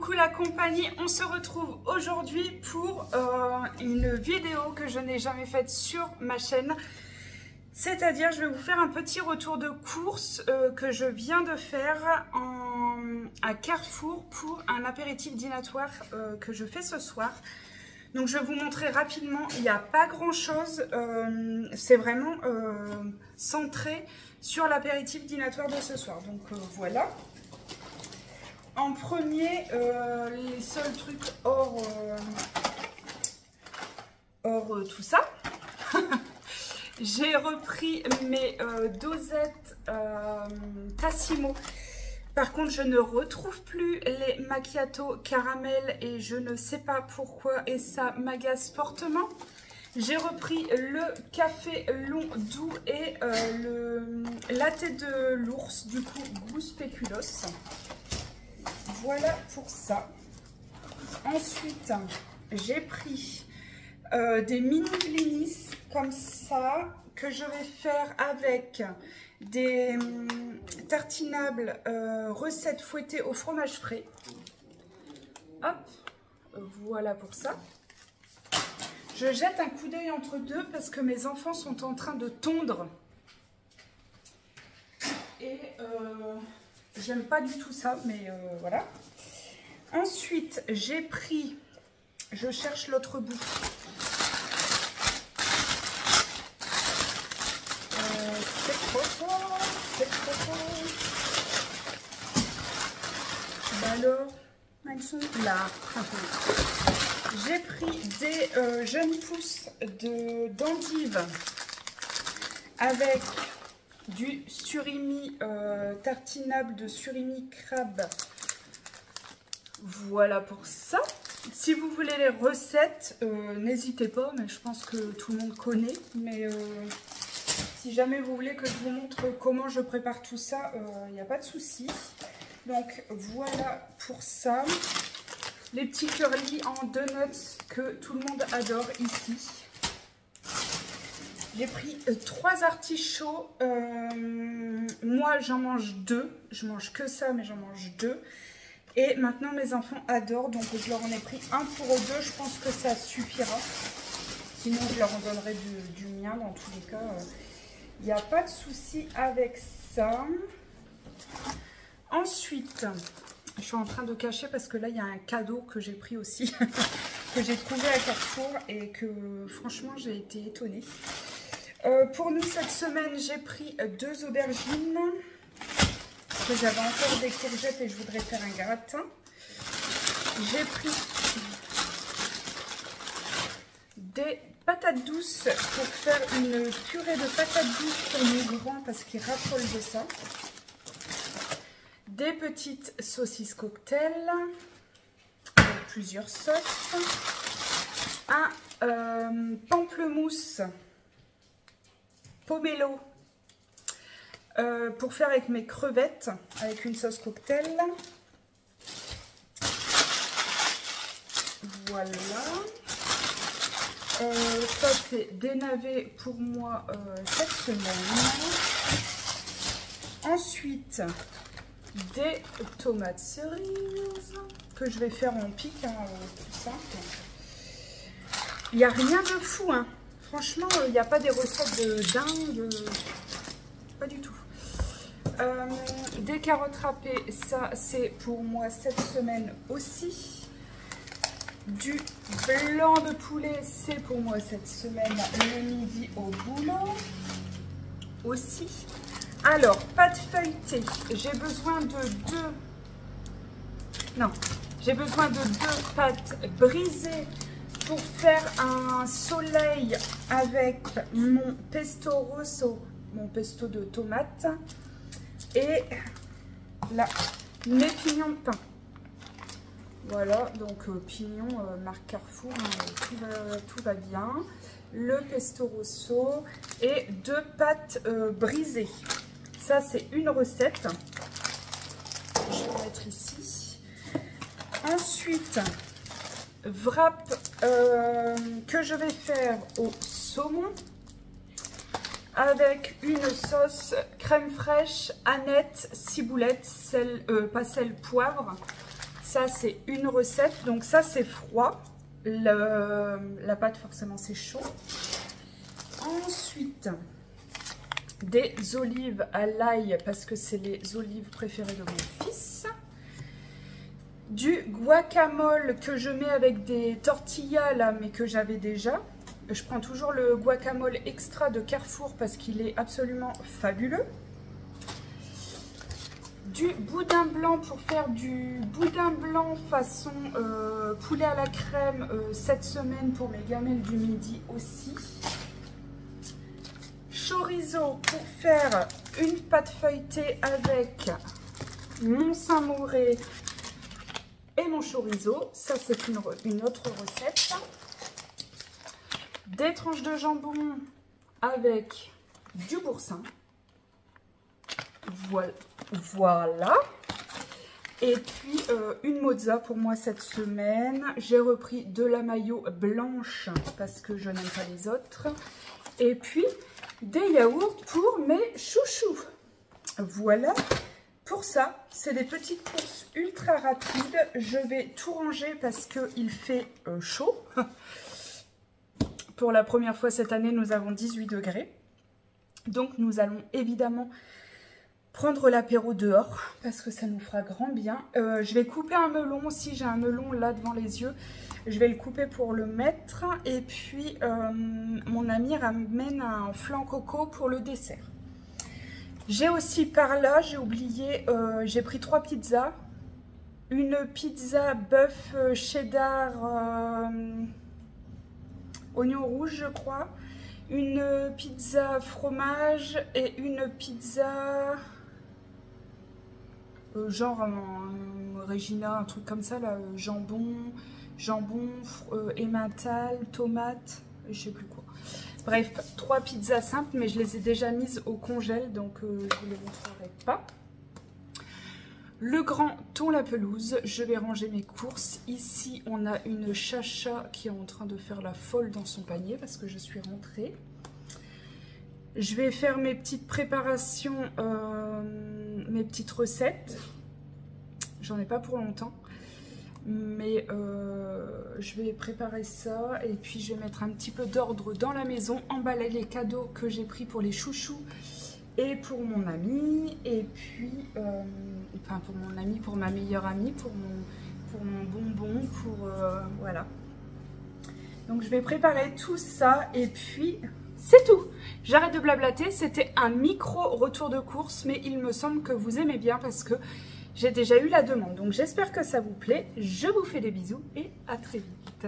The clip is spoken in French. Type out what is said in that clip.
Coucou la compagnie, on se retrouve aujourd'hui pour une vidéo que je n'ai jamais faite sur ma chaîne. C'est-à-dire, je vais vous faire un petit retour de course que je viens de faire à Carrefour pour un apéritif dînatoire que je fais ce soir. Donc je vais vous montrer rapidement, il n'y a pas grand chose, c'est vraiment centré sur l'apéritif dînatoire de ce soir. Donc voilà. En premier, les seuls trucs hors tout ça, j'ai repris mes dosettes Tassimo. Par contre, je ne retrouve plus les macchiato caramel et je ne sais pas pourquoi et ça m'agace fortement. J'ai repris le café long doux et le latte de l'ours, du coup, goût spéculoos. Voilà pour ça. Ensuite, j'ai pris des mini blinis comme ça que je vais faire avec des tartinables recettes fouettées au fromage frais. Hop, voilà pour ça. Je jette un coup d'œil entre deux parce que mes enfants sont en train de tondre. Et j'aime pas du tout ça, mais voilà. Ensuite, j'ai pris, je cherche l'autre bout. C'est trop fort, c'est trop fort. Bah alors, elles sont là. J'ai pris des jeunes pousses d'endives avec du surimi tartinable de surimi crabe. Voilà pour ça. Si vous voulez les recettes, n'hésitez pas, mais je pense que tout le monde connaît. Mais si jamais vous voulez que je vous montre comment je prépare tout ça, il n'y a pas de souci. Donc voilà pour ça. Les petits curly en donuts que tout le monde adore ici. J'ai pris 3 artichauts. Moi, j'en mange 2. Je mange que ça, mais j'en mange 2. Et maintenant, mes enfants adorent. Donc, je leur en ai pris un pour eux deux. Je pense que ça suffira. Sinon, je leur en donnerai du mien. Dans tous les cas, il n'y a pas de souci avec ça. Ensuite, je suis en train de cacher parce que là, il y a un cadeau que j'ai pris aussi. Que j'ai trouvé à Carrefour et que, franchement, j'ai été étonnée. Pour nous cette semaine, j'ai pris 2 aubergines. Parce que j'avais encore des courgettes et je voudrais faire un gratin. J'ai pris des patates douces pour faire une purée de patates douces pour nos grands parce qu'ils raffolent de ça. Des petites saucisses cocktail avec plusieurs sauces. Un pamplemousse pomelo pour faire avec mes crevettes avec une sauce cocktail. Voilà. Ça c'est des navets pour moi cette semaine. Ensuite des tomates cerises que je vais faire en pic, hein, tout simple. Il n'y a rien de fou, hein. Franchement, il n'y a pas des recettes de dingue, pas du tout. Des carottes râpées, ça c'est pour moi cette semaine aussi. Du blanc de poulet, c'est pour moi cette semaine le midi au boulot aussi. Alors, pâte feuilletée, j'ai besoin de 2 pâtes brisées pour faire un soleil avec mon pesto rosso, mon pesto de tomate et là, mes pignons de pain. Voilà, donc pignon marque Carrefour, hein, tout va bien. Le pesto rosso et 2 pâtes brisées. Ça, c'est une recette. Je vais mettre ici. Ensuite, wrap que je vais faire au saumon avec une sauce crème fraîche, aneth, ciboulette, sel, pas sel, poivre. Ça, c'est une recette. Donc ça, c'est froid. La pâte, forcément, c'est chaud. Ensuite, des olives à l'ail parce que c'est les olives préférées de mon fils. Du guacamole que je mets avec des tortillas là, mais que j'avais déjà. Je prends toujours le guacamole extra de Carrefour parce qu'il est absolument fabuleux. Du boudin blanc pour faire du boudin blanc façon poulet à la crème cette semaine pour mes gamelles du midi aussi. Chorizo pour faire une pâte feuilletée avec mon samouré et mon chorizo. Ça, c'est une autre recette. Des tranches de jambon avec du boursin. Voilà. Et puis une mozza pour moi cette semaine. J'ai repris de la mayo blanche parce que je n'aime pas les autres. Et puis des yaourts pour mes chouchous. Voilà. Pour ça, c'est des petites courses ultra rapides. Je vais tout ranger parce qu'il fait chaud. Pour la première fois cette année, nous avons 18 degrés. Donc nous allons évidemment prendre l'apéro dehors parce que ça nous fera grand bien. Je vais couper un melon aussi. J'ai un melon là devant les yeux. Je vais le couper pour le mettre. Et puis mon ami ramène un flan coco pour le dessert. J'ai aussi par là, j'ai oublié, j'ai pris 3 pizzas. Une pizza bœuf cheddar oignon rouge, je crois. Une pizza fromage et une pizza genre Regina, un truc comme ça là, jambon, emmental, tomate, je sais plus quoi. Bref, 3 pizzas simples, mais je les ai déjà mises au congèle, donc je ne vous les montrerai pas. Le grand thon la pelouse, je vais ranger mes courses. Ici, on a une chacha qui est en train de faire la folle dans son panier parce que je suis rentrée. Je vais faire mes petites préparations, mes petites recettes. J'en ai pas pour longtemps. Mais je vais préparer ça et puis je vais mettre un petit peu d'ordre dans la maison, emballer les cadeaux que j'ai pris pour les chouchous et pour mon ami, et puis enfin pour mon ami, pour ma meilleure amie, pour mon bonbon, pour voilà. Donc je vais préparer tout ça et puis c'est tout. J'arrête de blablater, c'était un micro retour de course, mais il me semble que vous aimez bien parce que j'ai déjà eu la demande. Donc j'espère que ça vous plaît. Je vous fais des bisous et à très vite.